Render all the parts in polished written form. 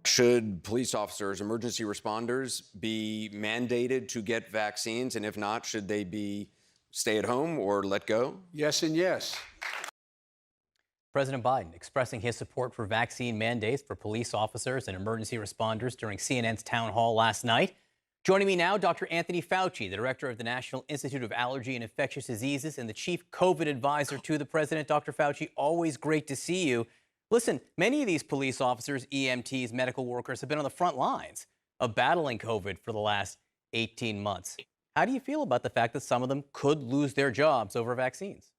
Should police officers, emergency responders, be mandated to get vaccines? And if not, should they be stay at home or let go? Yes and yes. President Biden expressing his support for vaccine mandates for police officers and emergency responders during CNN's town hall last night. Joining me now, Dr. Anthony Fauci, the director of the National Institute of Allergy and Infectious Diseases and the chief COVID advisor to the president. Dr. Fauci, always great to see you. Listen, many of these police officers, EMTs, medical workers have been on the front lines of battling COVID for the last 18 months. How do you feel about the fact that some of them could lose their jobs over vaccines?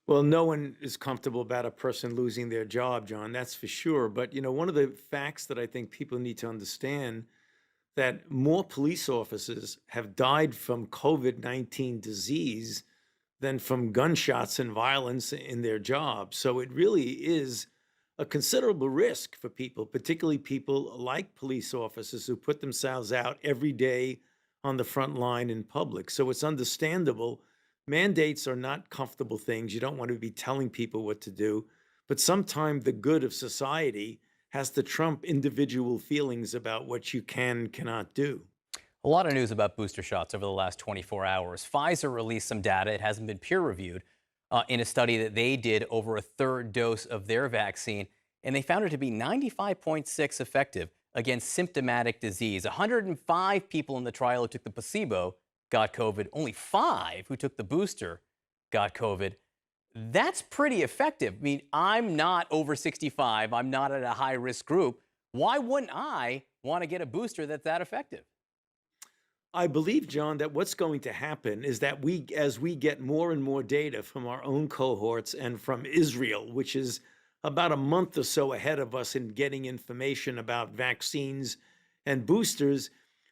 Well, no one is comfortable about a person losing their job, John, that's for sure. But, one of the facts that I think people need to understand that more police officers have died from COVID-19 disease than from gunshots and violence in their job. So it really is a considerable risk for people, particularly people like police officers who put themselves out every day on the front line in public. So it's understandable. Mandates are not comfortable things. You don't want to be telling people what to do, but sometimes the good of society has to trump individual feelings about what you can and cannot do. A lot of news about booster shots over the last 24 hours. Pfizer released some data. It hasn't been peer-reviewed in a study that they did over a third dose of their vaccine, and they found it to be 95.6 effective against symptomatic disease. 105 people in the trial who took the placebo got COVID. Only 5 who took the booster got COVID. That's pretty effective. I mean, I'm not over 65. I'm not at a high-risk group. Why wouldn't I want to get a booster that's that effective? I believe, John, that what's going to happen is that as we get more and more data from our own cohorts and from Israel, which is about a month or so ahead of us in getting information about vaccines and boosters,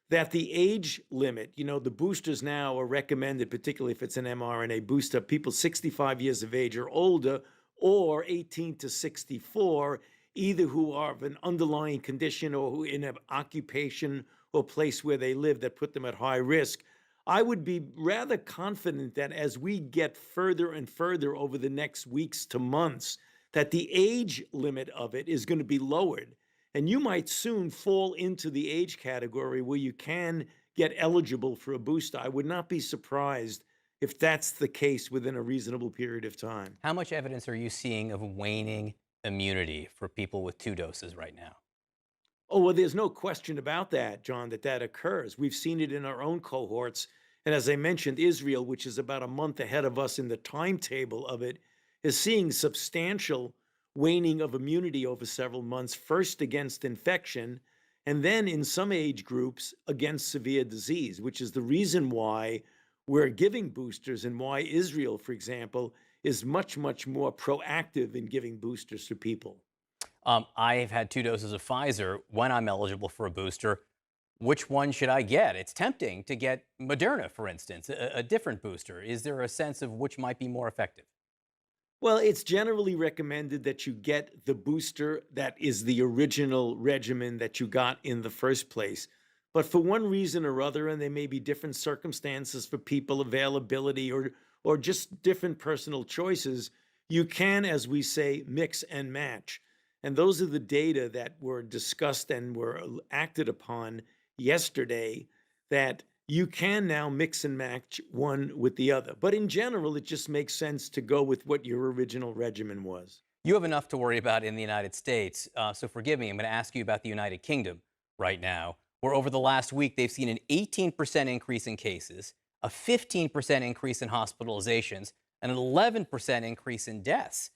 that the age limit, the boosters now are recommended, particularly if it's an mRNA booster, people 65 years of age or older, or 18 to 64, either who are of an underlying condition or who in an occupation or place where they live that put them at high risk. I would be rather confident that as we get further and further over the next weeks to months, that the age limit of it is going to be lowered. And you might soon fall into the age category where you can get eligible for a booster. I would not be surprised if that's the case within a reasonable period of time. How much evidence are you seeing of waning immunity for people with 2 doses right now? Oh, well, there's no question about that, John, that occurs. We've seen it in our own cohorts. And as I mentioned, Israel, which is about a month ahead of us in the timetable of it, is seeing substantial waning of immunity over several months, first against infection, and then in some age groups against severe disease, which is the reason why we're giving boosters and why Israel, for example, is much, much more proactive in giving boosters to people. I've had 2 doses of Pfizer. When I'm eligible for a booster, which one should I get? It's tempting to get Moderna, for instance, a different booster. Is there a sense of which might be more effective? Well, it's generally recommended that you get the booster that is the original regimen that you got in the first place. But for one reason or other, and there may be different circumstances for people, availability, or just different personal choices, you can, as we say, mix and match. And those are the data that were discussed and were acted upon yesterday, that you can now mix and match one with the other. But in general, it just makes sense to go with what your original regimen was. You have enough to worry about in the United States, so forgive me. I'm going to ask you about the United Kingdom right now, where over the last week they've seen an 18% increase in cases, a 15% increase in hospitalizations, and an 11% increase in deaths.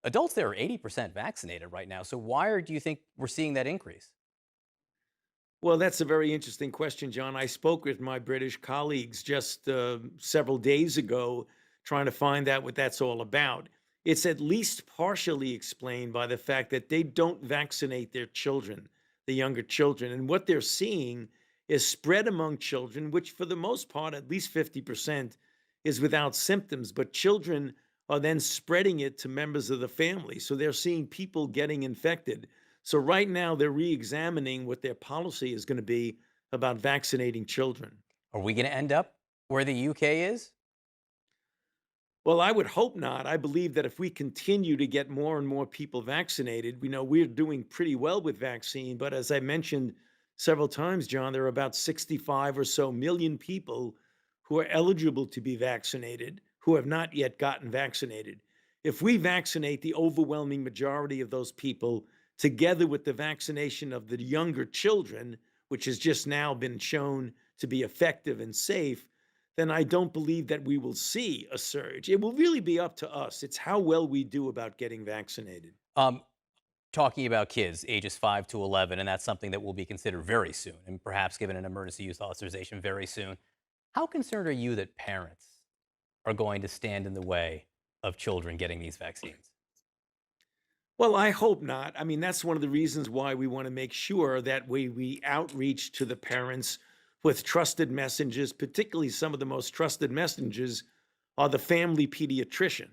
Adults there are 80% vaccinated right now. So why do you think we're seeing that increase? Well, that's a very interesting question, John. I spoke with my British colleagues just several days ago trying to find out what that's all about. It's at least partially explained by the fact that they don't vaccinate their children, the younger children. And what they're seeing is spread among children, which for the most part, at least 50%, is without symptoms. But children are then spreading it to members of the family. So they're seeing people getting infected. So right now they're re-examining what their policy is going to be about vaccinating children. Are we going to end up where the UK is? Well, I would hope not. I believe that if we continue to get more and more people vaccinated, we know we're doing pretty well with vaccine. But as I mentioned several times, John, there are about 65 or so million people who are eligible to be vaccinated who have not yet gotten vaccinated. If we vaccinate the overwhelming majority of those people together with the vaccination of the younger children, which has just now been shown to be effective and safe, then I don't believe that we will see a surge. It will really be up to us. It's how well we do about getting vaccinated. Um, Talking about kids ages 5 to 11, and that's something that will be considered very soon, and perhaps given an emergency use authorization very soon. How concerned are you that parents are going to stand in the way of children getting these vaccines? Well, I hope not. I mean, that's one of the reasons why we want to make sure that we outreach to the parents with trusted messages, particularly some of the most trusted messages are the family pediatrician,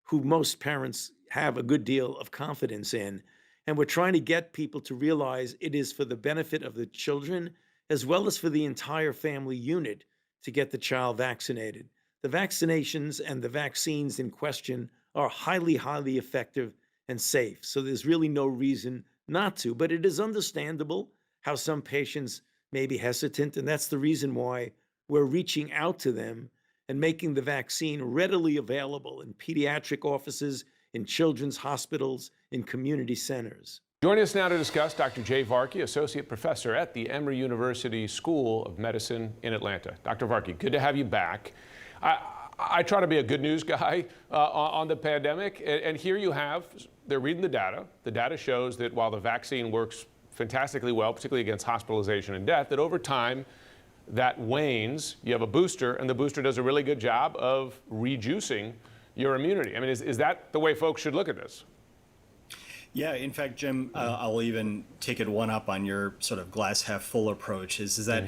who most parents have a good deal of confidence in. And we're trying to get people to realize it is for the benefit of the children as well as for the entire family unit to get the child vaccinated. The vaccinations and the vaccines in question are highly, highly effective and safe. So there's really no reason not to. But it is understandable how some patients may be hesitant. And that's the reason why we're reaching out to them and making the vaccine readily available in pediatric offices, in children's hospitals, in community centers. Joining us now to discuss, Dr. Jay Varkey, Associate Professor at the Emory University School of Medicine in Atlanta. Dr. Varkey, good to have you back. I try to be a good news guy on the pandemic, and here you have, they're reading the data. The data shows that while the vaccine works fantastically well, particularly against hospitalization and death, that over time that wanes. You have a booster, and the booster does a really good job of rejuicing your immunity. I mean, is that the way folks should look at this? Yeah, in fact, Jim, I'll even take it one up on your sort of glass half full approach is that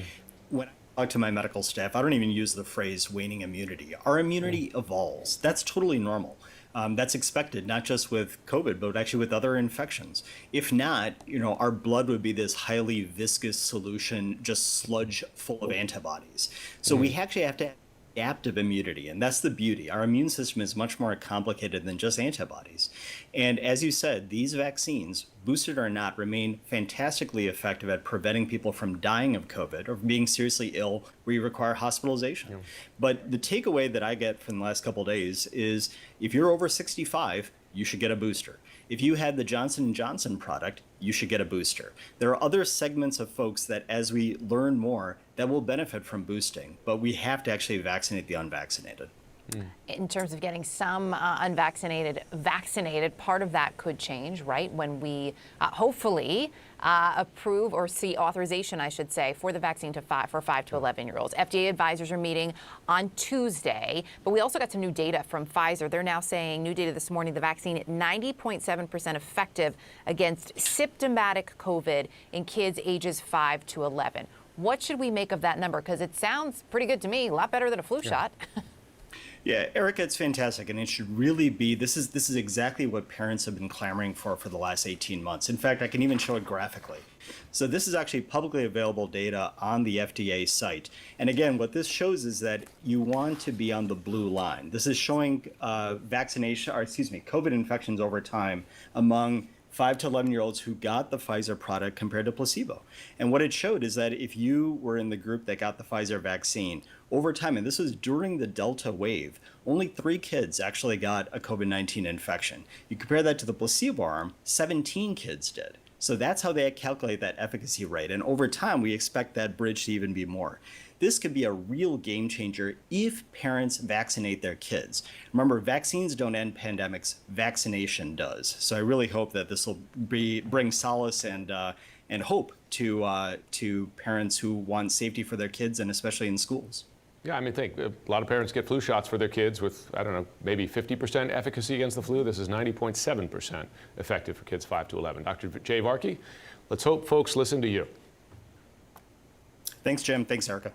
when I talk to my medical staff, I don't even use the phrase waning immunity. Our immunity evolves. That's totally normal. That's expected, not just with COVID, but actually with other infections. If not, our blood would be this highly viscous solution, just sludge full of antibodies. So we actually have to have adaptive immunity, and that's the beauty. Our immune system is much more complicated than just antibodies. And as you said, these vaccines, boosted or not, remain fantastically effective at preventing people from dying of COVID or being seriously ill where you require hospitalization. Yeah. But the takeaway that I get from the last couple of days is if you're over 65, you should get a booster. If you had the Johnson & Johnson product, you should get a booster. There are other segments of folks that, as we learn more, that will benefit from boosting, but we have to actually vaccinate the unvaccinated. In terms of getting some unvaccinated vaccinated, part of that could change, right? When we hopefully approve or see authorization, I should say, for the vaccine for 5 to 11-year-olds. FDA advisors are meeting on Tuesday, but we also got some new data from Pfizer. They're now saying, new data this morning, the vaccine at 90.7% effective against symptomatic COVID in kids ages 5 to 11. What should we make of that number? Because it sounds pretty good to me, a lot better than a flu shot. Yeah, Erica, it's fantastic, and it should really be, this is exactly what parents have been clamoring for the last 18 months. In fact, I can even show it graphically. So this is actually publicly available data on the FDA site. And again, what this shows is that you want to be on the blue line. This is showing COVID infections over time among 5 to 11-year-olds who got the Pfizer product compared to placebo. And what it showed is that if you were in the group that got the Pfizer vaccine, over time, and this was during the Delta wave, only 3 kids actually got a COVID-19 infection. You compare that to the placebo arm, 17 kids did. So that's how they calculate that efficacy rate. And over time, we expect that bridge to even be more. This could be a real game changer if parents vaccinate their kids. Remember, vaccines don't end pandemics, vaccination does. So I really hope that this will bring solace and hope to parents who want safety for their kids, and especially in schools. Yeah, I mean, think, a lot of parents get flu shots for their kids with, I don't know, maybe 50% efficacy against the flu. This is 90.7% effective for kids 5 to 11. Dr. Jay Varkey, let's hope folks listen to you. Thanks, Jim. Thanks, Erica.